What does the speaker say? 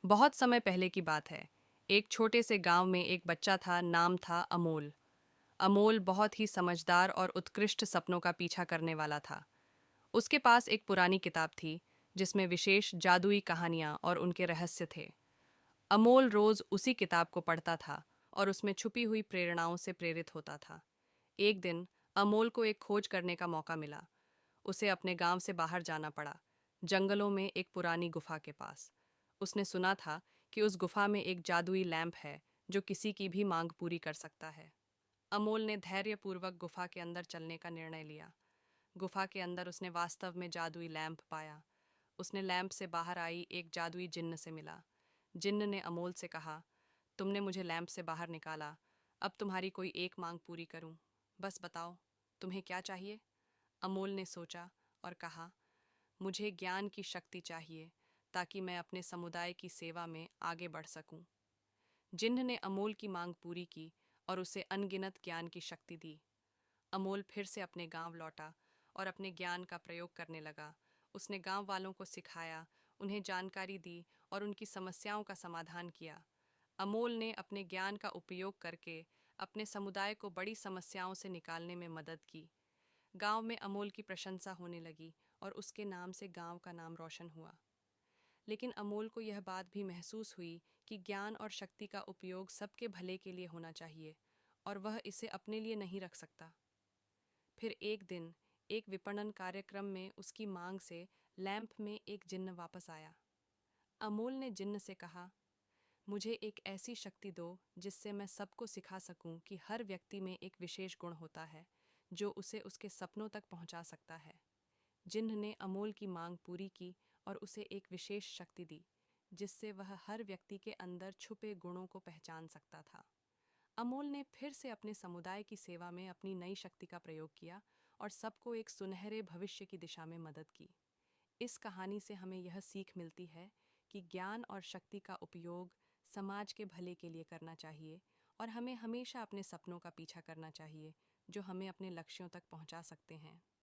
बहुत समय पहले की बात है। एक छोटे से गांव में एक बच्चा था, नाम था अमोल। अमोल बहुत ही समझदार और उत्कृष्ट सपनों का पीछा करने वाला था। उसके पास एक पुरानी किताब थी जिसमें विशेष जादुई कहानियां और उनके रहस्य थे। अमोल रोज उसी किताब को पढ़ता था और उसमें छुपी हुई प्रेरणाओं से प्रेरित होता था। एक दिन अमोल को एक खोज करने का मौका मिला। उसे अपने गांव से बाहर जाना पड़ा, जंगलों में एक पुरानी गुफा के पास। उसने सुना था कि उस गुफा में एक जादुई लैंप है जो किसी की भी मांग पूरी कर सकता है। अमोल ने धैर्यपूर्वक गुफा के अंदर चलने का निर्णय लिया। गुफा के अंदर उसने वास्तव में जादुई लैंप पाया। उसने लैंप से बाहर आई एक जादुई जिन्न से मिला। जिन्न ने अमोल से कहा, तुमने मुझे लैंप से बाहर निकाला, अब तुम्हारी कोई एक मांग पूरी करूं। बस बताओ, तुम्हें क्या चाहिए? अमोल ने सोचा और कहा, मुझे ज्ञान की शक्ति चाहिए ताकि मैं अपने समुदाय की सेवा में आगे बढ़ सकूं। जिन्न ने अमोल की मांग पूरी की और उसे अनगिनत ज्ञान की शक्ति दी। अमोल फिर से अपने गांव लौटा और अपने ज्ञान का प्रयोग करने लगा। उसने गांव वालों को सिखाया, उन्हें जानकारी दी और उनकी समस्याओं का समाधान किया। अमोल ने अपने ज्ञान का उपयोग करके अपने समुदाय को बड़ी समस्याओं से निकालने में मदद की। गांव में अमोल की प्रशंसा होने लगी और उसके नाम से गांव का नाम रोशन हुआ। लेकिन अमोल को यह बात भी महसूस हुई कि ज्ञान और शक्ति का उपयोग सबके भले के लिए होना चाहिए और वह इसे अपने लिए नहीं रख सकता। फिर एक दिन एक विपणन कार्यक्रम में उसकी मांग से लैंप में एक जिन्न वापस आया। अमोल ने जिन्न से कहा, मुझे एक ऐसी शक्ति दो जिससे मैं सबको सिखा सकूं कि हर व्यक्ति में एक विशेष गुण होता है जो उसे उसके सपनों तक पहुंचा सकता है। जिन्न ने अमोल की मांग पूरी की और उसे एक विशेष शक्ति दी जिससे वह हर व्यक्ति के अंदर छुपे गुणों को पहचान सकता था। अमोल ने फिर से अपने समुदाय की सेवा में अपनी नई शक्ति का प्रयोग किया और सबको एक सुनहरे भविष्य की दिशा में मदद की। इस कहानी से हमें यह सीख मिलती है कि ज्ञान और शक्ति का उपयोग समाज के भले के लिए करना चाहिए और हमें हमेशा अपने सपनों का पीछा करना चाहिए जो हमें अपने लक्ष्यों तक पहुंचा सकते हैं।